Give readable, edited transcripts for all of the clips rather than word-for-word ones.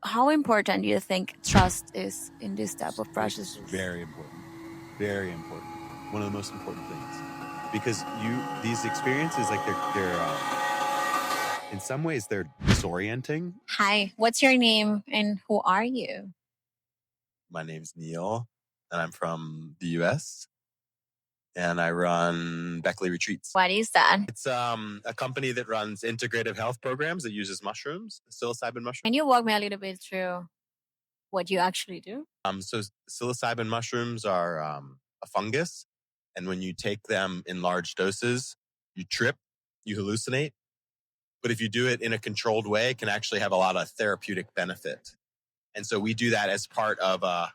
How important do you think trust is in this type of It's processes? very important. Very important. One of the most important things. Because these experiences, like in some ways they're disorienting. Hi, what's your name and who are you? My name's Neil, and I'm from the US, and I run Beckley Retreats. What is that? It's a company that runs integrative health programs that uses mushrooms, psilocybin mushrooms. Can you walk me a little bit through what you actually do? So psilocybin mushrooms are a fungus, and when you take them in large doses, you trip, you hallucinate. But if you do it in a controlled way, it can actually have a lot of therapeutic benefit. And so we do that as part of a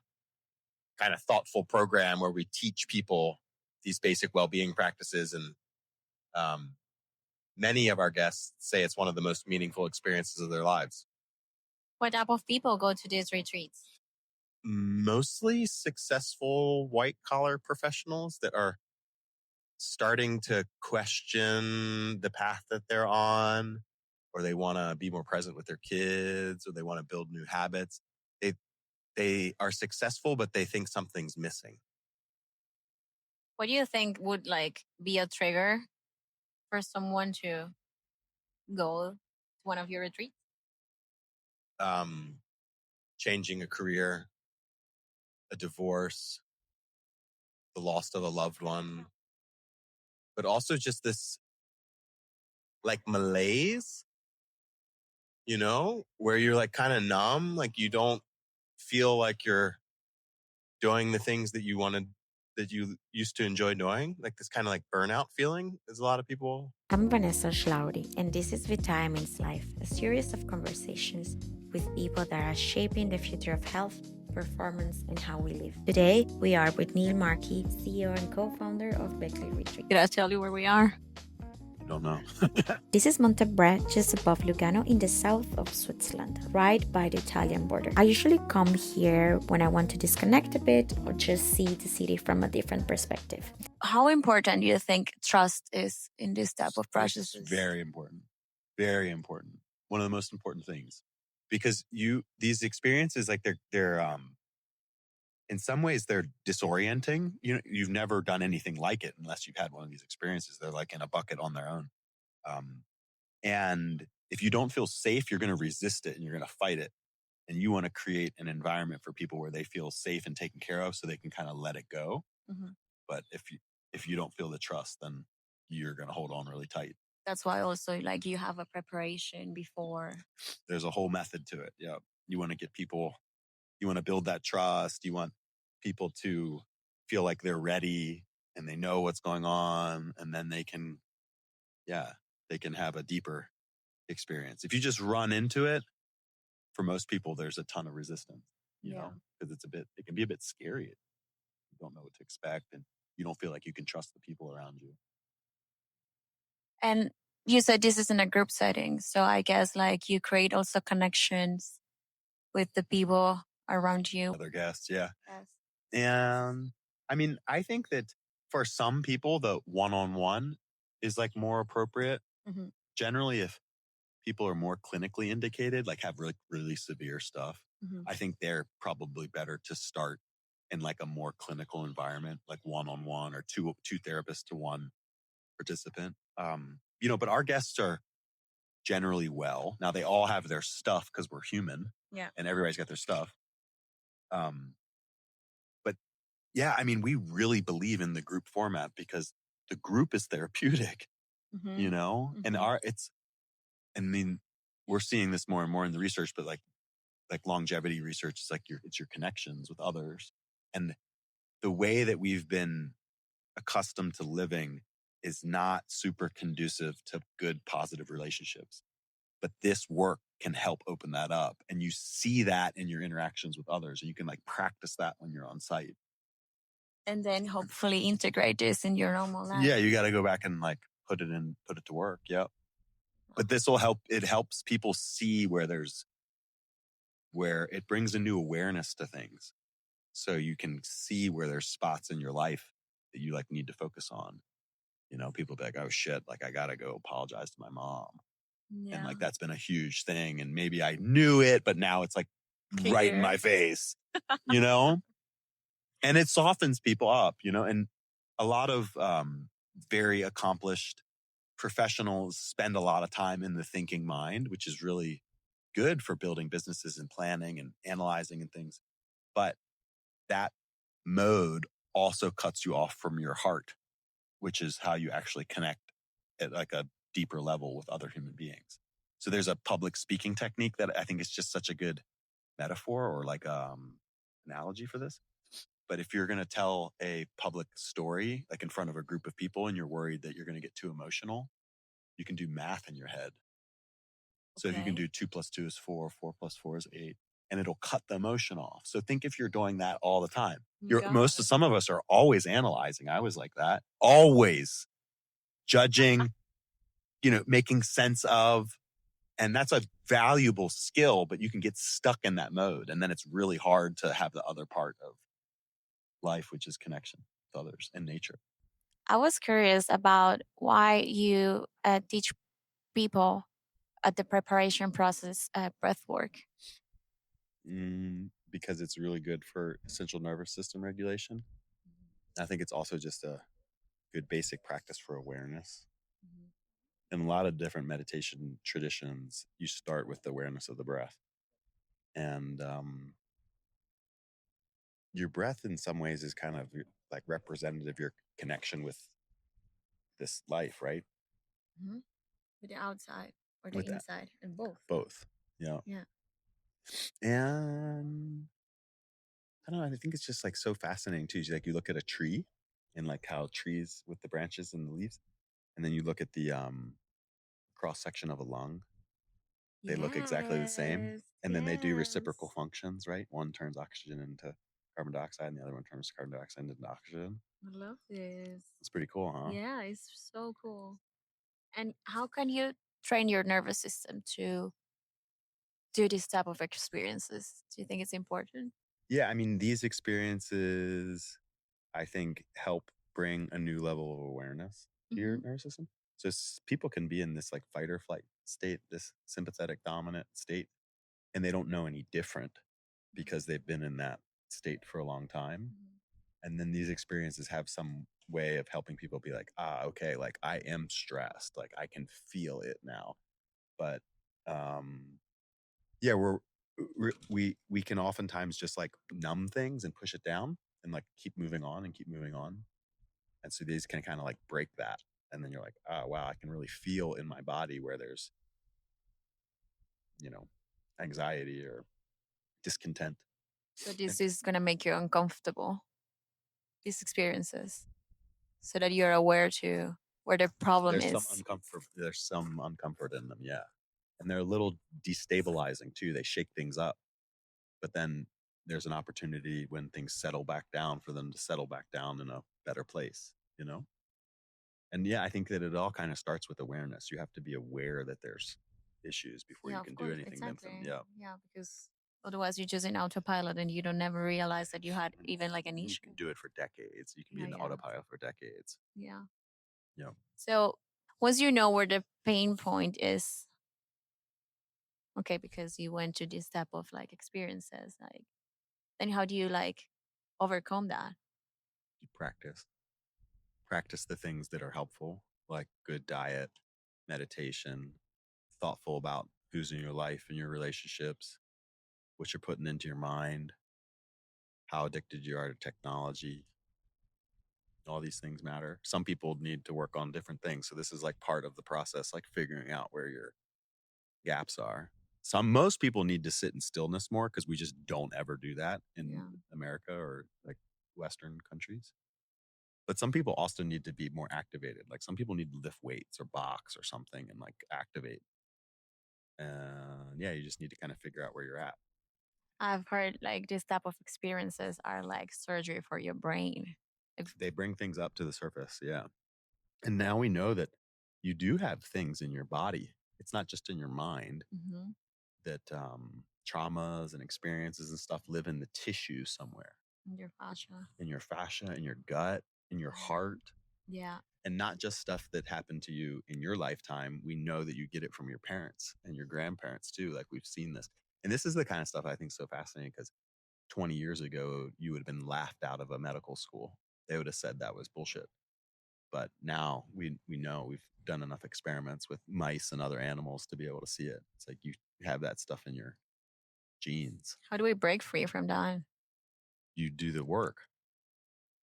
kind of thoughtful program where we teach people these basic well-being practices. And many of our guests say it's one of the most meaningful experiences of their lives. What type of people go to these retreats? Mostly successful white-collar professionals that are starting to question the path that they're on, or they want to be more present with their kids, or they want to build new habits. They are successful, but they think something's missing. What do you think would be a trigger for someone to go to one of your retreats? Changing a career, a divorce, the loss of a loved one, but also just this like malaise, where you're like kind of numb, like you don't feel like you're doing the things that you used to enjoy doing, like this kind of like burnout feeling. There's a lot of people. I'm Vanessa Schlaudi, and this is Vitamins Life, a series of conversations with people that are shaping the future of health, performance, and how we live. Today, we are with Neil Markey, CEO and co-founder of Beckley Retreat. Did I tell you where we are? I don't know. This is Monte Brè, just above Lugano in the south of Switzerland, right by the Italian border. I usually come here when I want to disconnect a bit or just see the city from a different perspective. How important do you think trust is in this type of processes? It's very important. Very important. One of the most important things. Because these experiences, like they're in some ways they're disorienting. You've never done anything like it unless you've had one of these experiences. They're like in a bucket on their own. And if you don't feel safe, you're going to resist it and you're going to fight it. And you want to create an environment for people where they feel safe and taken care of so they can kind of let it go. Mm-hmm. But if you don't feel the trust, then you're going to hold on really tight. That's why also you have a preparation before. There's a whole method to it. Yeah. You want to get people, you want to build that trust. You want people to feel like they're ready and they know what's going on. And then they can have a deeper experience. If you just run into it, for most people, there's a ton of resistance, because it can be a bit scary. You don't know what to expect and you don't feel like you can trust the people around you. And you said this is in a group setting. So I guess you create also connections with the people around you. Other guests, yeah. Yes. And I mean, I think that for some people, the one-on-one is like more appropriate. Mm-hmm. Generally, if people are more clinically indicated, like have really, really severe stuff, Mm-hmm. I think they're probably better to start in like a more clinical environment, like one-on-one or two therapists to one participant. But our guests are generally well. Now they all have their stuff because we're human. Yeah. And everybody's got their stuff. But yeah, I mean, we really believe in the group format because the group is therapeutic, Mm-hmm. And we're seeing this more and more in the research, but like longevity research is it's your connections with others. And the way that we've been accustomed to living is not super conducive to good, positive relationships. But this work can help open that up. And you see that in your interactions with others. And you can practice that when you're on site. And then hopefully integrate this in your normal life. Yeah, you got to go back and put it to work. Yep. But this will help. It helps people see where it brings a new awareness to things. So you can see where there's spots in your life that you need to focus on. People be like, oh shit, I got to go apologize to my mom. And like, that's been a huge thing. And maybe I knew it, but now it's like right in my face, you know? And it softens people up, you know? And a lot of very accomplished professionals spend a lot of time in the thinking mind, which is really good for building businesses and planning and analyzing and things. But that mode also cuts you off from your heart, which is how you actually connect at like a deeper level with other human beings. So there's a public speaking technique that I think is just such a good metaphor or like analogy for this. But if you're going to tell a public story, like in front of a group of people, and you're worried that you're going to get too emotional, you can do math in your head. So if you can do 2 + 2 is 4, 4 + 4 is 8, and it'll cut the emotion off. So think if you're doing that all the time. Some of us are always analyzing. I was like that. Always judging, making sense of. And that's a valuable skill, but you can get stuck in that mode. And then it's really hard to have the other part of life, which is connection with others and nature. I was curious about why you teach people at the preparation process breath work. Because it's really good for central nervous system regulation. I think it's also just a good basic practice for awareness. In a lot of different meditation traditions, you start with the awareness of the breath. And your breath in some ways is kind of like representative of your connection with this life, right? With the outside or the With that. inside, and both. Both. Yeah. Yeah. And I don't know, I think it's just like so fascinating too. Like you look at a tree and like how trees with the branches and the leaves, and then you look at the cross section of a lung. They look exactly the same. And then they do reciprocal functions, right? One turns oxygen into carbon dioxide and the other one turns carbon dioxide into oxygen. I love this. It's pretty cool, huh? Yeah, it's so cool. And how can you train your nervous system to do this type of experiences? Do you think it's important? Yeah, I mean, these experiences, I think, help bring a new level of awareness to your nervous system. So people can be in this like fight or flight state, this sympathetic dominant state, and they don't know any different because they've been in that state for a long time. And then these experiences have some way of helping people be like, okay, like I am stressed, like I can feel it now. But yeah, we can oftentimes just like numb things and push it down and like keep moving on and keep moving on. And so these can kind of like break that. And then you're like, oh, wow, I can really feel in my body where there's, anxiety or discontent. So this is going to make you uncomfortable, these experiences, so that you're aware to where the problem is. There's some uncomfort in them, yeah. And they're a little destabilizing too. They shake things up. But then there's an opportunity when things settle back down for them to settle back down in a better place, And yeah, I think that it all kind of starts with awareness. You have to be aware that there's issues before you can do anything against them. Yeah. Yeah, because otherwise you're just in autopilot and you don't never realize that you had even like an issue. You can do it for decades. You can be in the autopilot for decades. Yeah. Yeah. So once you know where the pain point is, okay, because you went to this type of like experiences, like, then how do you like overcome that? You practice the things that are helpful, like good diet, meditation, thoughtful about who's in your life and your relationships, what you're putting into your mind, how addicted you are to technology. All these things matter. Some people need to work on different things. So this is like part of the process, like figuring out where your gaps are. Most people need to sit in stillness more because we just don't ever do that in America or like Western countries. But some people also need to be more activated. Like some people need to lift weights or box or something and like activate. And yeah, you just need to kind of figure out where you're at. I've heard like this type of experiences are like surgery for your brain. They bring things up to the surface. Yeah. And now we know that you do have things in your body. It's not just in your mind. That traumas and experiences and stuff live in the tissue somewhere. In your fascia. In your gut, in your heart. Yeah. And not just stuff that happened to you in your lifetime. We know that you get it from your parents and your grandparents too. Like we've seen this. And this is the kind of stuff I think is so fascinating because 20 years ago, you would have been laughed out of a medical school. They would have said that was bullshit. But now we know we've done enough experiments with mice and other animals to be able to see it. It's like you have that stuff in your genes. How do we break free from that? You do the work.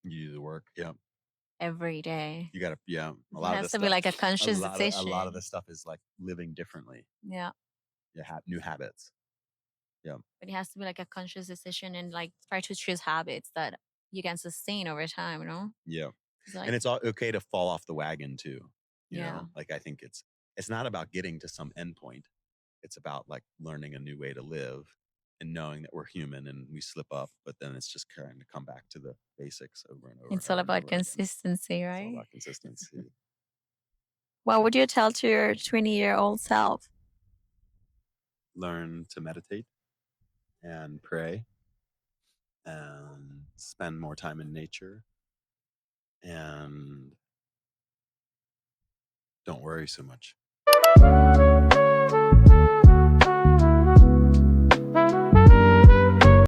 You do the work. Yeah. Every day. You got to, yeah. A It lot of has this to stuff, be like a conscious a decision. lot of this stuff is like living differently. Yeah. You have new habits. Yeah. But it has to be like a conscious decision and like try to choose habits that you can sustain over time, you know? Yeah. Like, and it's all okay to fall off the wagon too. You Yeah. know, like I think it's not about getting to some endpoint. It's about like learning a new way to live and knowing that we're human and we slip up, but then it's just trying to come back to the basics over and over. It's and all over and about over again. consistency, It's all right? about consistency. What would you tell to your 20-year-old self? Learn to meditate and pray and spend more time in nature and don't worry so much.